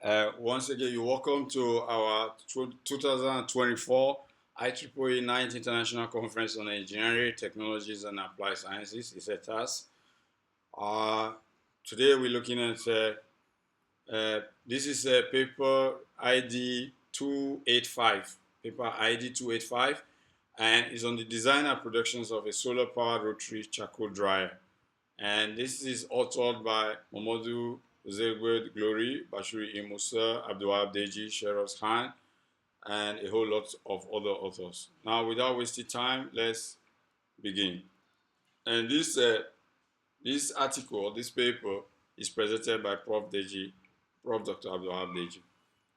Once again, you're welcome to our 2024 IEEE 9th International Conference on Engineering, Technologies, and Applied Sciences, ICETAS. Uh, Today, we're looking at this is a paper ID 285, paper ID 285, and it's on the design and productions of a solar-powered rotary charcoal dryer. And this is authored by Momodu Zegwed Glory, Bashiri Musa, Abdulwahab Deji, Sheros Khan, and a whole lot of other authors. Now, without wasting time, let's begin. And this article, this paper, is presented by Prof. Deji, Prof. Dr. Abdulwahab Deji.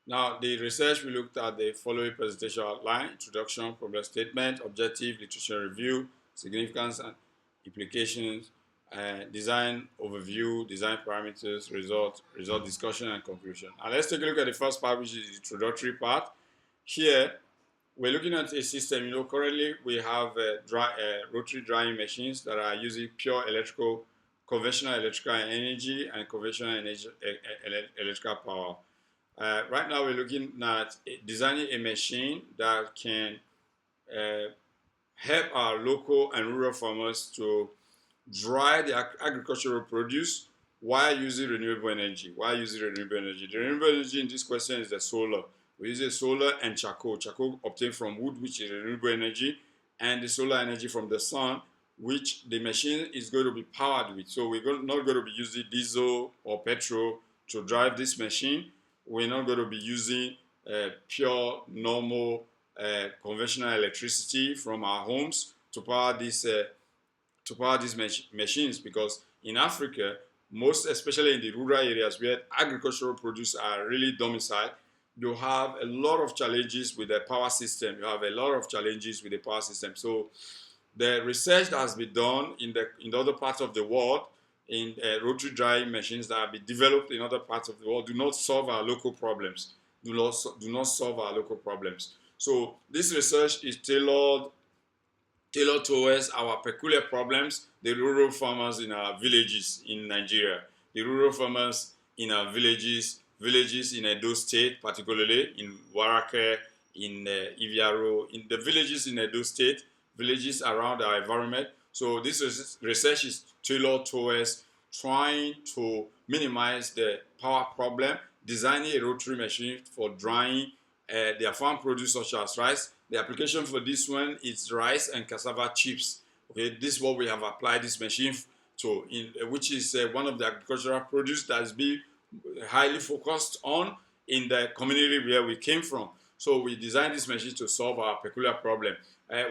Now, the research we looked at the following presentation outline: introduction, problem statement, objective, literature review, significance and implications, design overview, design parameters, result discussion, and conclusion. And let's take a look at the first part, which is the introductory part. Here, we're looking at a system. Currently we have rotary drying machines that are using pure conventional electrical energy and conventional electrical power. Right now, we're looking at designing a machine that can help our local and rural farmers to dry the agricultural produce while using renewable energy. The renewable energy in this question is the solar. We use solar and charcoal. Charcoal obtained from wood, which is renewable energy, and the solar energy from the sun, which the machine is going to be powered with. So we're not going to be using diesel or petrol to drive this machine. We're not going to be using pure, normal, conventional electricity from our homes to power these machines, because in Africa, most especially in the rural areas where agricultural produce are really domiciled, you have a lot of challenges with the power system. So the research that has been done in the other parts of the world in rotary drying machines that have been developed in other parts of the world do not solve our local problems. So this research is tailored towards our peculiar problems, the rural farmers in our villages in Nigeria, the rural farmers in our villages in Edo State, particularly in Warake, in Iviaro, in the villages in Edo State, villages around our environment. So this research is tailored towards trying to minimize the power problem, designing a rotary machine for drying their farm produce such as rice. The application for this one is rice and cassava chips. Okay, this is what we have applied this machine to, which is one of the agricultural produce that has been highly focused on in the community where we came from. So we designed this machine to solve our peculiar problem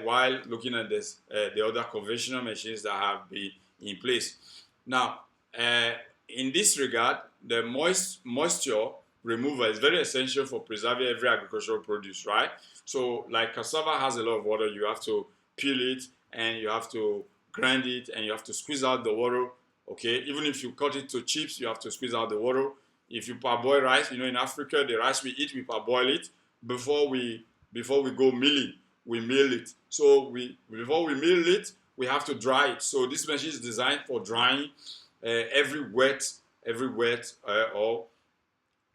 while looking at the other conventional machines that have been in place. Now, in this regard, the moisture removal is very essential for preserving every agricultural produce, right? So like cassava has a lot of water, you have to peel it and you have to grind it and you have to squeeze out the water. Okay, even if you cut it to chips, you have to squeeze out the water. If you parboil rice, in Africa, the rice we eat, we parboil it before we go milling. We mill it. So before we mill it, we have to dry it. So this machine is designed for drying every wet or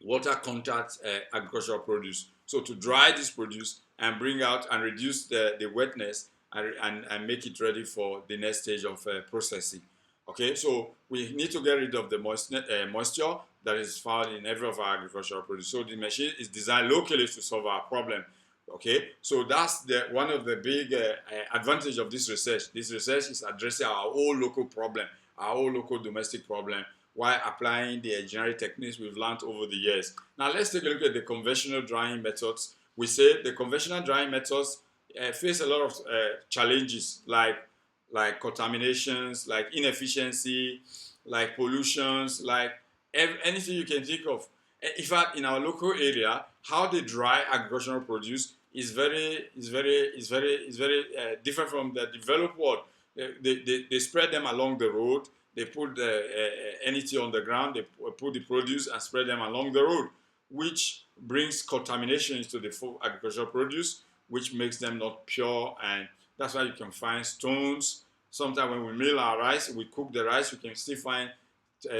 water contact agricultural produce. So to dry this produce and bring out and reduce the wetness and make it ready for the next stage of processing. Okay, so we need to get rid of the moisture that is found in every of our agricultural produce. So the machine is designed locally to solve our problem. Okay, so that's one of the big advantage of this research. This research is addressing our whole local problem, our whole local domestic problem, while applying the engineering techniques we've learned over the years. Now let's take a look at the conventional drying methods. We say the conventional drying methods face a lot of challenges like contaminations, like inefficiency, like pollutions, like anything you can think of. In fact, in our local area, how they dry agricultural produce is very different from the developed world. They spread them along the road. They put anything on the ground. They put the produce and spread them along the road, which brings contamination into the agricultural produce, which makes them not pure. And that's why you can find stones. Sometimes when we mill our rice, we cook the rice, we can still find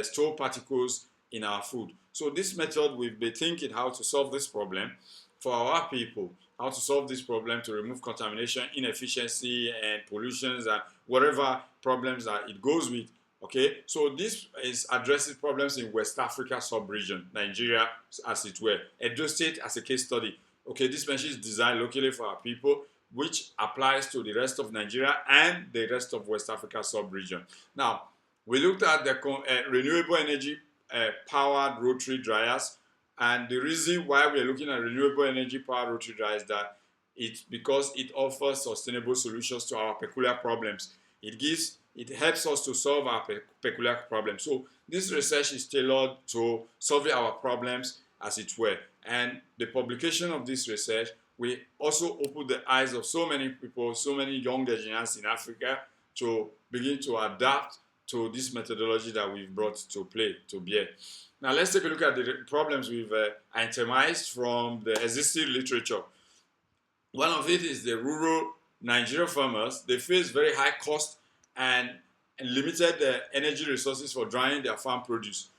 stone particles in our food. So this method, we've been thinking how to solve this problem for our people, how to solve this problem to remove contamination, inefficiency, and pollutions, and whatever problems that it goes with. Okay, so this is addresses problems in West Africa sub-region, Nigeria as it were, Edo State as a case study. Okay, this machine is designed locally for our people, which applies to the rest of Nigeria and the rest of West Africa sub-region. Now, we looked at the renewable energy powered rotary dryers, and the reason why we're looking at renewable energy powered rotary dryers is that it's because it offers sustainable solutions to our peculiar problems. It helps us to solve our peculiar problems. So this research is tailored to solving our problems, as it were. And the publication of this research will also open the eyes of so many people, so many young engineers in Africa to begin to adapt to this methodology that we've brought to bear. Now let's take a look at the problems we've itemized from the existing literature. One of it is the rural Nigerian farmers. They face very high cost and limited energy resources for drying their farm produce.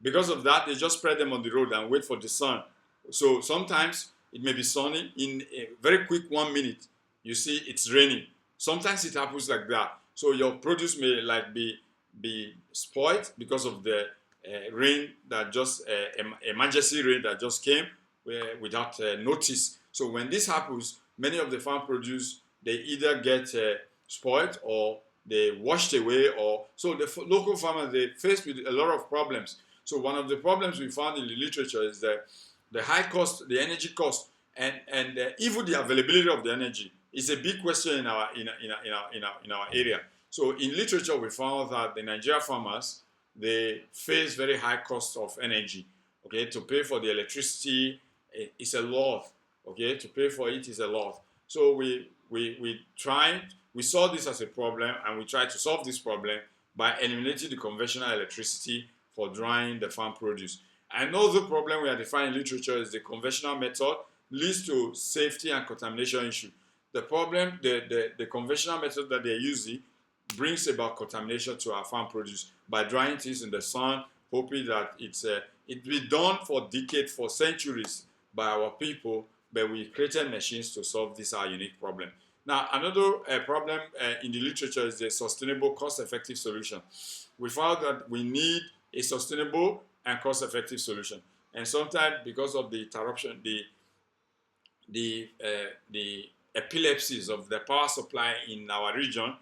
Because of that, they just spread them on the road and wait for the sun. So sometimes it may be sunny. In a very quick 1 minute, you see it's raining. Sometimes it happens like that. So your produce may be spoiled because of the rain that just emergency rain that just came without notice. So when this happens, many of the farm produce, they either get spoiled or they washed away, or so the local farmers, they faced with a lot of problems. So one of the problems we found in the literature is that the high cost, the energy cost, and even the availability of the energy is a big question in our area. So in literature, we found that the Nigerian farmers, they face very high cost of energy. Okay, to pay for the electricity is a lot. Okay, to pay for it is a lot. So we saw this as a problem, and we tried to solve this problem by eliminating the conventional electricity for drying the farm produce. Another problem we are defining in literature is the conventional method leads to safety and contamination issue. The problem, the conventional method that they're using brings about contamination to our farm produce by drying things in the sun, hoping that it be done for decades, for centuries by our people, but we created machines to solve this our unique problem. Now, another problem in the literature is the sustainable, cost-effective solution. We found that we need a sustainable and cost-effective solution. And sometimes, because of the interruption, the epilepsies of the power supply in our region,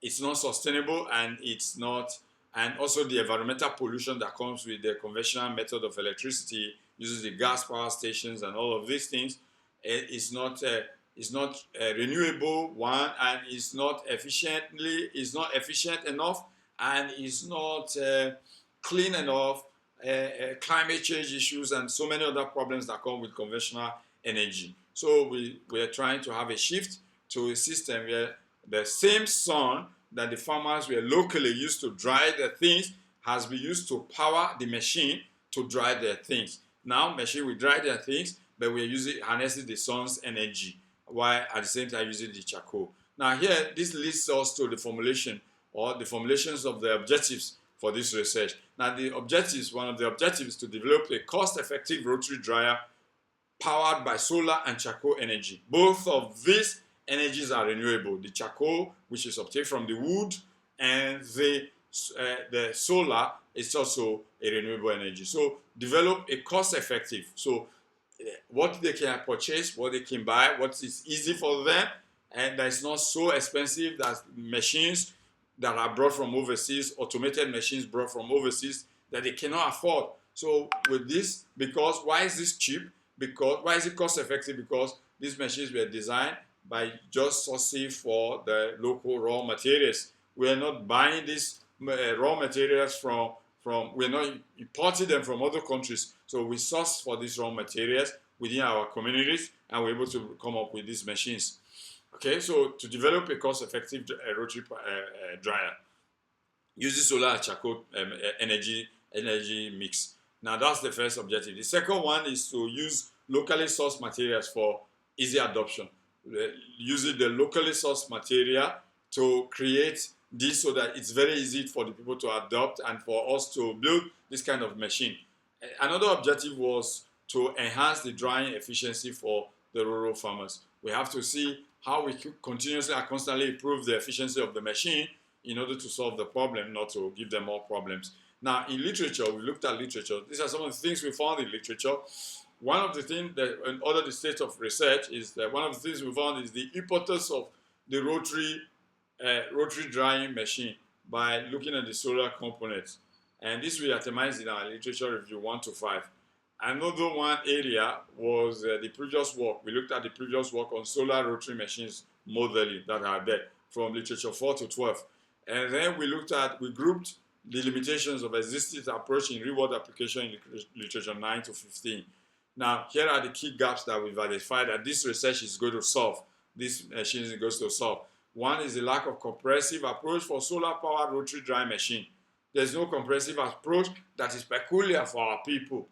it's not sustainable, and it's not, and also the environmental pollution that comes with the conventional method of electricity, uses the gas power stations and all of these things, is not renewable one, and is not efficient enough, and is not clean enough. Climate change issues and so many other problems that come with conventional energy. So we are trying to have a shift to a system where the same sun that the farmers were locally used to dry their things has been used to power the machine to dry their things. Now machine will dry their things, but we're harnessing the sun's energy while at the same time using the charcoal. Now here, this leads us to the formulation or the formulations of the objectives for this research. Now one of the objectives is to develop a cost-effective rotary dryer powered by solar and charcoal energy. Both of these energies are renewable. The charcoal, which is obtained from the wood, and the solar is also a renewable energy. So develop a cost-effective. So what they can purchase, what they can buy, what is easy for them, and that is not so expensive, that machines that are brought from overseas, automated machines brought from overseas that they cannot afford. So with this, because why is this cheap? Because why is it cost effective? Because these machines were designed by just sourcing for the local raw materials. We are not buying these raw materials from we're not importing them from other countries. So we source for these raw materials within our communities, and we're able to come up with these machines. Okay, so to develop a cost-effective rotary dryer, using solar and charcoal energy mix. Now that's the first objective. The second one is to use locally sourced materials for easy adoption. Using the locally sourced material to create this so that it's very easy for the people to adopt and for us to build this kind of machine. Another objective was to enhance the drying efficiency for the rural farmers. We have to see how we continuously and constantly improve the efficiency of the machine in order to solve the problem, not to give them more problems. Now, in literature, we looked at literature. These are some of the things we found in literature. One of the things that, in other the state of research, is that one of the things we found is the importance of the rotary drying machine by looking at the solar components. And this we itemized in our literature review 1 to 5. Another one area was the previous work. We looked at the previous work on solar rotary machines modeling that are there from literature 4 to 12. And then we grouped the limitations of existing approach in real-world application in literature 9 to 15. Now, here are the key gaps that we've identified that this research is going to solve. This machine is going to solve. One is the lack of comprehensive approach for solar-powered rotary drying machine. There's no comprehensive approach that is peculiar for our people.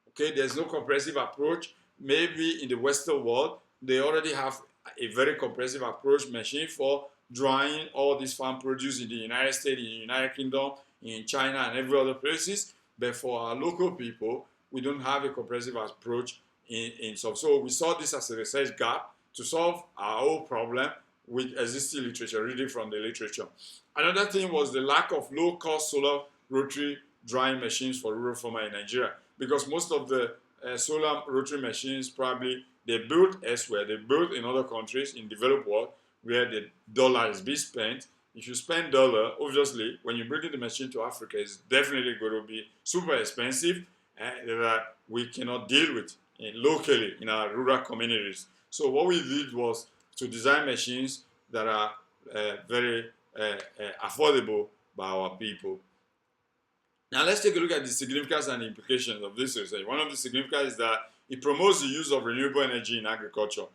Okay, there's no comprehensive approach. Maybe in the Western world, they already have a very comprehensive approach machine for drying all this farm produce in the United States, in the United Kingdom, in China, and every other places. But for our local people, we don't have a comprehensive approach in some. So we saw this as a research gap to solve our whole problem with existing literature, reading from the literature. Another thing was the lack of low-cost solar rotary drying machines for rural farmers in Nigeria, because most of the solar rotary machines probably they built elsewhere, they built in other countries in developed world where the dollar is being spent. If you spend dollar, obviously, when you bring the machine to Africa, it's definitely going to be super expensive that we cannot deal with locally in our rural communities. So what we did was to design machines that are very affordable by our people. Now let's take a look at the significance and implications of this research. One of the significance is that it promotes the use of renewable energy in agriculture.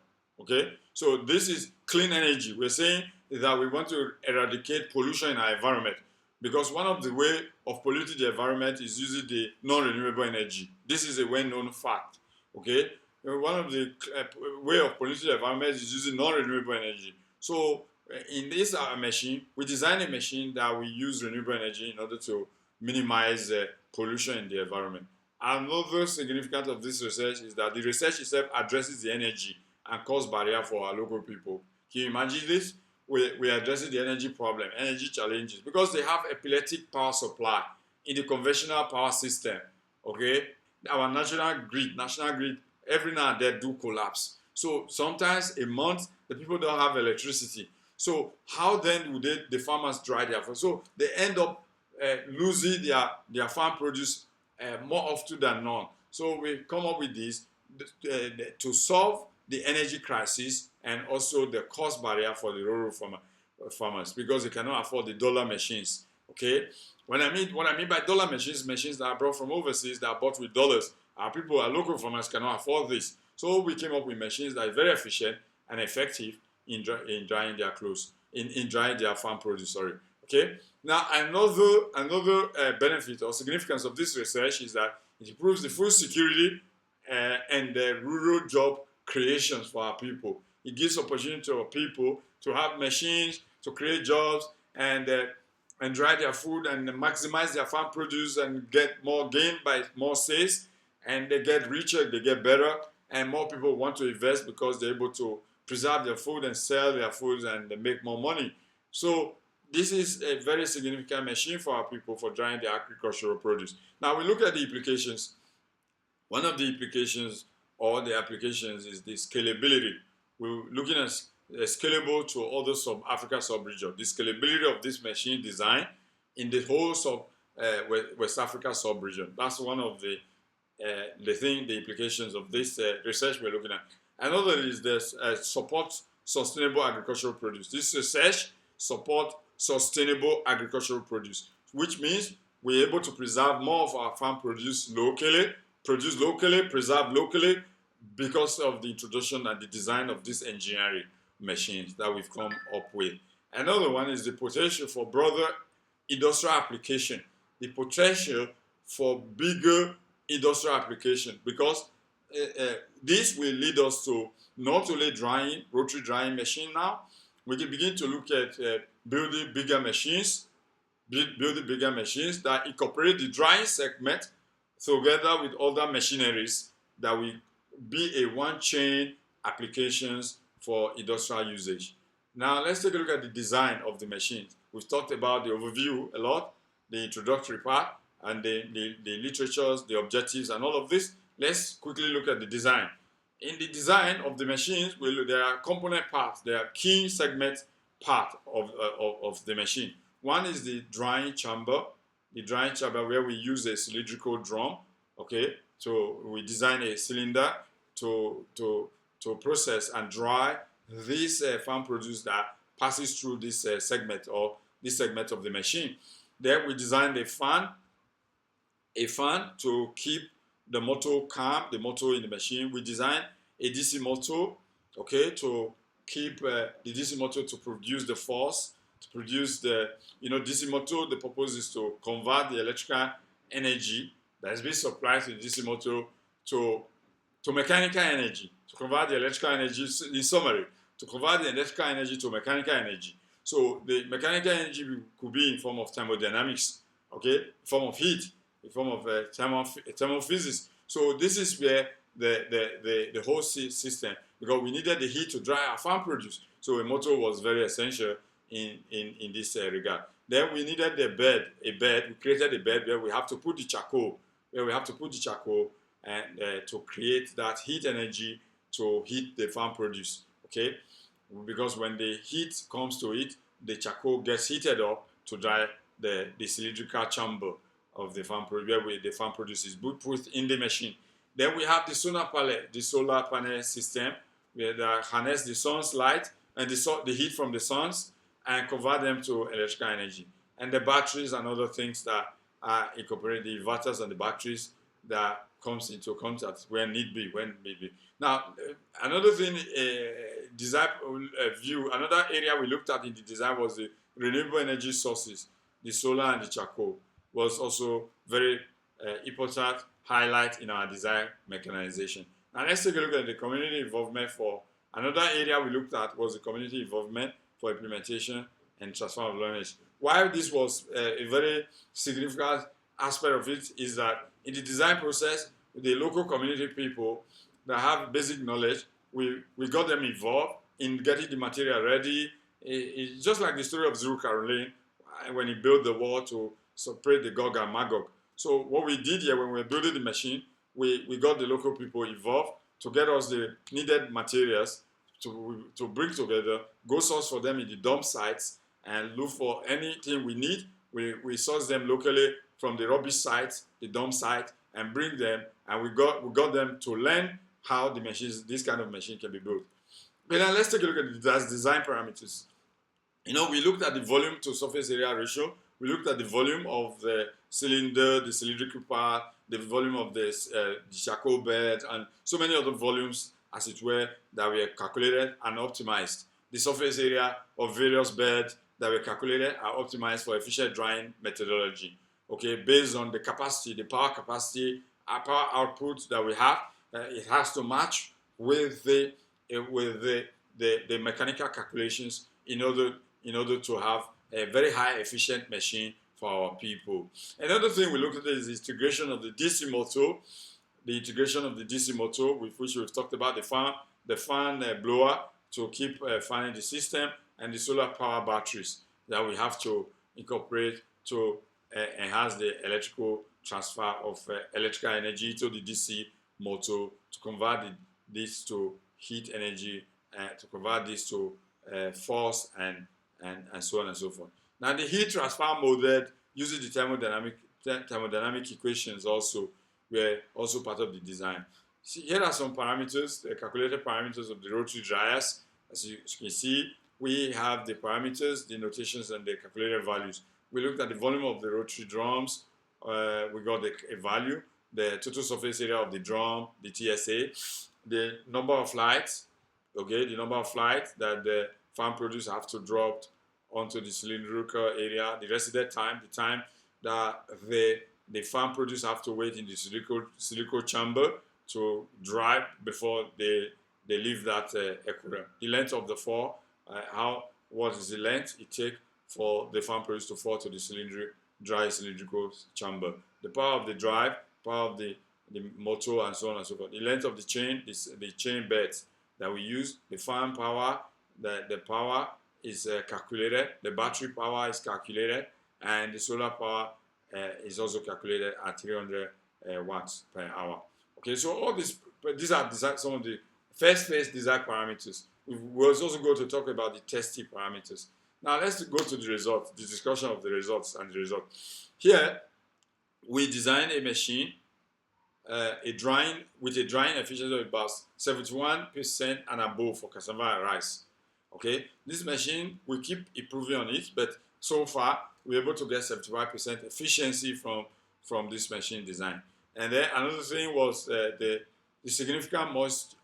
Okay, so this is clean energy. We're saying that we want to eradicate pollution in our environment, because one of the way of polluting the environment is using the non-renewable energy. This is a well-known fact. Okay, one of the way of polluting the environment is using non-renewable energy. So in this machine, we designed a machine that we use renewable energy in order to minimize pollution in the environment. Another significance of this research is that the research itself addresses the energy and cost barrier for our local people. Can you imagine this? We are addressing the energy problem, energy challenges, because they have epileptic power supply in the conventional power system. Okay, our national grid, every now and then do collapse. So sometimes a month the people don't have electricity. So how then would the farmers dry their farm? So they end up losing their farm produce more often than not. So we come up with this to solve the energy crisis and also the cost barrier for the rural farmers, because they cannot afford the dollar machines. Okay, what I mean by dollar machines that are brought from overseas, that are bought with dollars. Our local farmers cannot afford this. So we came up with machines that are very efficient and effective in drying their clothes, in drying their farm produce. Sorry. Okay. Now another benefit or significance of this research is that it improves the food security and the rural job creations for our people. It gives opportunity to our people to have machines to create jobs and dry their food and maximize their farm produce and get more gain by more sales, and they get richer, they get better, and more people want to invest because they're able to preserve their food and sell their food and they make more money. So this is a very significant machine for our people for drying their agricultural produce. Now we look at the implications. One of the implications or the applications is the scalability. We're looking at scalable to other Africa sub-region. The scalability of this machine design in the whole West Africa sub-region. That's one of the implications of this research we're looking at. Another is this support sustainable agricultural produce. This research support sustainable agricultural produce, which means we're able to preserve more of our farm produce locally, preserve locally, because of the introduction and the design of these engineering machines that we've come up with. Another one is the potential for broader industrial application, the potential for bigger industrial application, because this will lead us to not only rotary drying machine now, we can begin to look at building bigger machines, building bigger machines that incorporate the drying segment together with other machineries that will be a one-chain applications for industrial usage. Now let's take a look at the design of the machines. We've talked about the overview a lot, the introductory part, and the literatures, the objectives, and all of this. Let's quickly look at the design. In the design of the machines, there are component parts, there are key segment part of the machine. One is the drying chamber where we use a cylindrical drum. Okay, so we design a cylinder to process and dry this farm produce that passes through this segment or this segment of the machine. Then we design a fan to keep the motor calm, the motor in the machine. We design a DC motor, okay, to keep the DC motor to produce the force, to produce the, DC motor. The purpose is to convert the electrical energy that is being supplied to the DC motor to mechanical energy, to convert the electrical energy, in summary, to convert the electrical energy to mechanical energy. So the mechanical energy could be in form of thermodynamics, okay, in form of heat, in form of thermophysics. So this is where the whole system, because we needed the heat to dry our farm produce. So a motor was very essential in this regard. Then we needed a bed. We created a bed where we have to put the charcoal, and to create that heat energy to heat the farm produce. Okay, because when the heat comes to it, the charcoal gets heated up to dry the cylindrical chamber of the farm produce, where the farm produce is put in the machine. Then we have the solar panel system, where they harness the sun's light and the heat from the suns and convert them to electrical energy. And the batteries and other things that are incorporated, the inverters and the batteries that comes into contact when need be. Now, another thing, design view, another area we looked at in the design was the renewable energy sources. The solar and the charcoal was also very important highlight in our design mechanization. Now let's take a look at the community involvement for another area we looked at was the community involvement for implementation and transfer of knowledge. Why this was a very significant aspect of it is that in the design process, the local community people that have basic knowledge, we got them involved in getting the material ready. It's just like the story of Zuru Caroline when he built the wall to separate the Gog and Magog. So what we did here when we were building the machine, we got the local people involved to get us the needed materials to bring together, go source for them in the dump sites and look for anything we need. We source them locally from the rubbish sites, the dump site, and bring them, and we got them to learn how this kind of machine can be built. But now let's take a look at the design parameters. We looked at the volume to surface area ratio. We looked at the volume of the cylinder, the cylindrical part, the volume of the charcoal bed, and so many other volumes, as it were, that were calculated and optimized. The surface area of various beds that were calculated are optimized for efficient drying methodology. Okay, based on the capacity, the power capacity, power output that we have, it has to match with the mechanical calculations in order to have a very high efficient machine for our people. Another thing we looked at is the integration of the DC motor. The integration of the DC motor, with which we've talked about, the fan blower to keep fanning the system, and the solar power batteries that we have to incorporate to enhance the electrical transfer of electrical energy to the DC motor, to convert this to heat energy, to convert this to force, and so on and so forth. Now the heat transfer method using the thermodynamic equations also were also part of the design. See, here are some parameters, the calculated parameters of the rotary dryers. As you can see, we have the parameters, the notations, and the calculated values. We looked at the volume of the rotary drums. We got a value, the total surface area of the drum, the TSA, the number of lights, okay, the number of lights that the farm produce have to drop onto the cylindrical area, the residence time, the time that the farm produce have to wait in the cylindrical chamber to dry before they leave that aquarium. The length of the fall, how what is the length it takes for the farm produce to fall to the dry cylindrical chamber. The power of the drive, power of the motor, and so on and so forth. The length of the chain, the chain beds that we use, the fan power, the power is calculated, the battery power is calculated, and the solar power is also calculated at 300 watts per hour. Okay, so all these are some of the first phase design parameters. We will also go to talk about the testing parameters. Now let's go to the results, the discussion of the results and the result. Here, we design a machine, with a drying efficiency of about 71% and above for cassava and rice. Okay, this machine, we keep improving on it, but so far we're able to get 75% efficiency from this machine design. And then another thing was the significant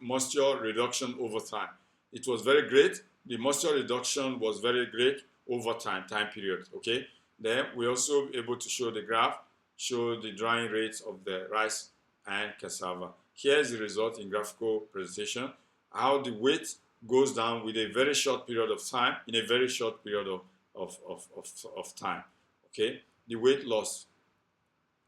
moisture reduction over time. It was very great. The moisture reduction was very great over time period. Okay. Then we also able to show the graph, show the drying rates of the rice and cassava. Here's the result in graphical presentation. How the weight goes down with a very short period of time, in a very short period of time. Okay. The weight loss.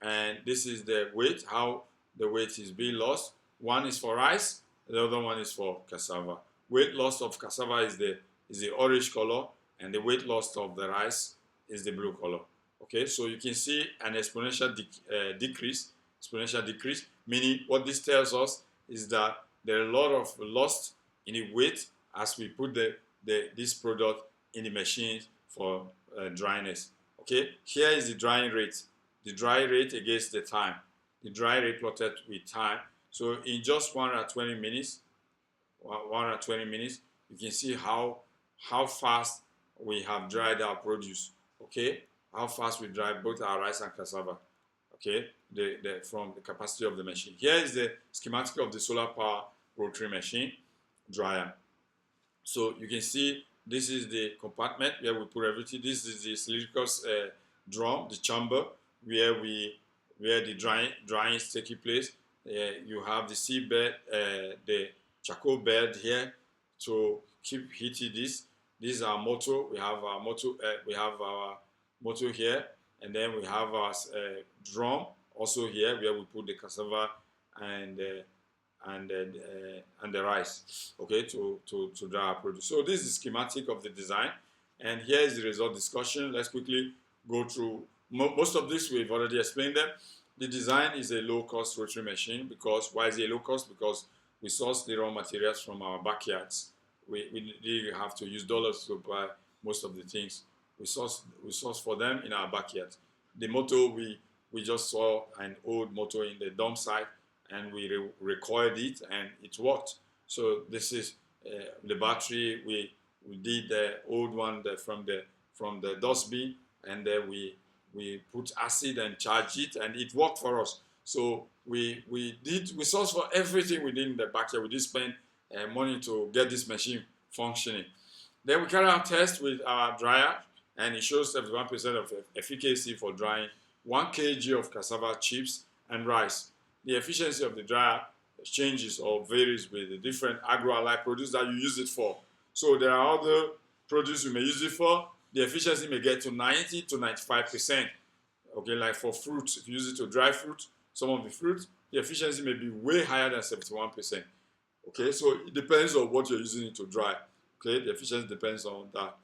And this is the weight, how the weight is being lost. One is for rice, the other one is for cassava. Weight loss of cassava is the orange color, and the weight loss of the rice is the blue color. Okay, so you can see an exponential decrease, meaning what this tells us is that there are a lot of loss in the weight as we put this product in the machine for dryness. Okay, here is the drying rate. The dry rate against the time. The dry rate plotted with time. So in just 120 minutes, you can see how fast we have dried our produce. Okay, how fast we dry both our rice and cassava. Okay, from the capacity of the machine. Here is the schematic of the solar power rotary machine dryer. So you can see this is the compartment where we put everything. This is the cylindrical drum, the chamber, where the drying is taking place. You have the seed bed, the charcoal bed here to keep heating this. This is our motor. We have our motor here, and then we have our drum also here where we put the cassava and the rice. Okay, to dry our produce. So this is the schematic of the design, and here is the result discussion. Let's quickly go through. Most of this we've already explained them. The design is a low-cost rotary machine. Because why is it low cost? Because we source the raw materials from our backyards. We really have to use dollars to buy most of the things. We source for them in our backyard. The motor, we just saw an old motor in the dump site, and we recoiled it, and it worked. So this is the battery. We did the old one from the dust bin, and then we put acid and charged it, and it worked for us. So we sourced for everything within the backyard. We did spend money to get this machine functioning. Then we carry out tests with our dryer, and it shows 71% of efficacy for drying 1 kg of cassava chips and rice. The efficiency of the dryer changes or varies with the different agro-allied produce that you use it for. So there are other produce you may use it for. The efficiency may get to 90 to 95%. Okay, like for fruit, if you use it to dry fruit, some of the fruit, the efficiency may be way higher than 71%. Okay, so it depends on what you're using it to dry. Okay, the efficiency depends on that.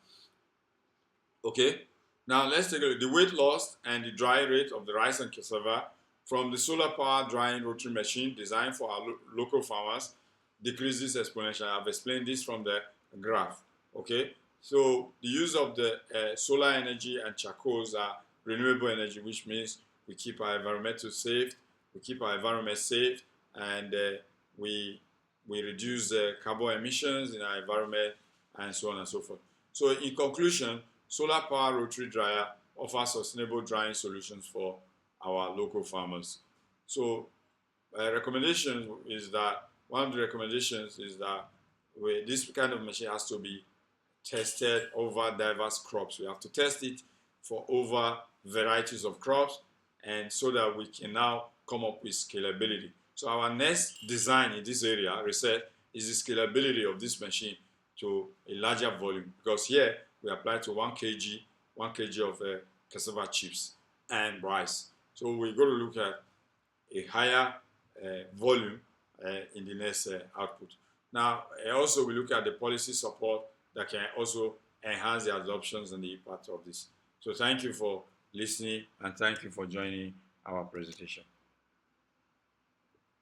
Okay, now let's take a look. The weight loss and the dry rate of the rice and cassava from the solar power drying rotary machine designed for our local farmers decreases exponentially. I've explained this from the graph. Okay, so the use of the solar energy and charcoals are renewable energy, which means we keep our environment safe, and we reduce carbon emissions in our environment, and so on and so forth. So in conclusion, solar power rotary dryer offers sustainable drying solutions for our local farmers. So recommendation is that, one of the recommendations is that this kind of machine has to be tested over diverse crops. We have to test it for over varieties of crops, and so that we can now come up with scalability. So our next design in this area, research, is the scalability of this machine to a larger volume, because here we apply to 1 kg of cassava chips and rice. So we're going to look at a higher volume in the next output. Now, also we look at the policy support that can also enhance the adoptions and the impact of this. So thank you for listening, and thank you for joining our presentation.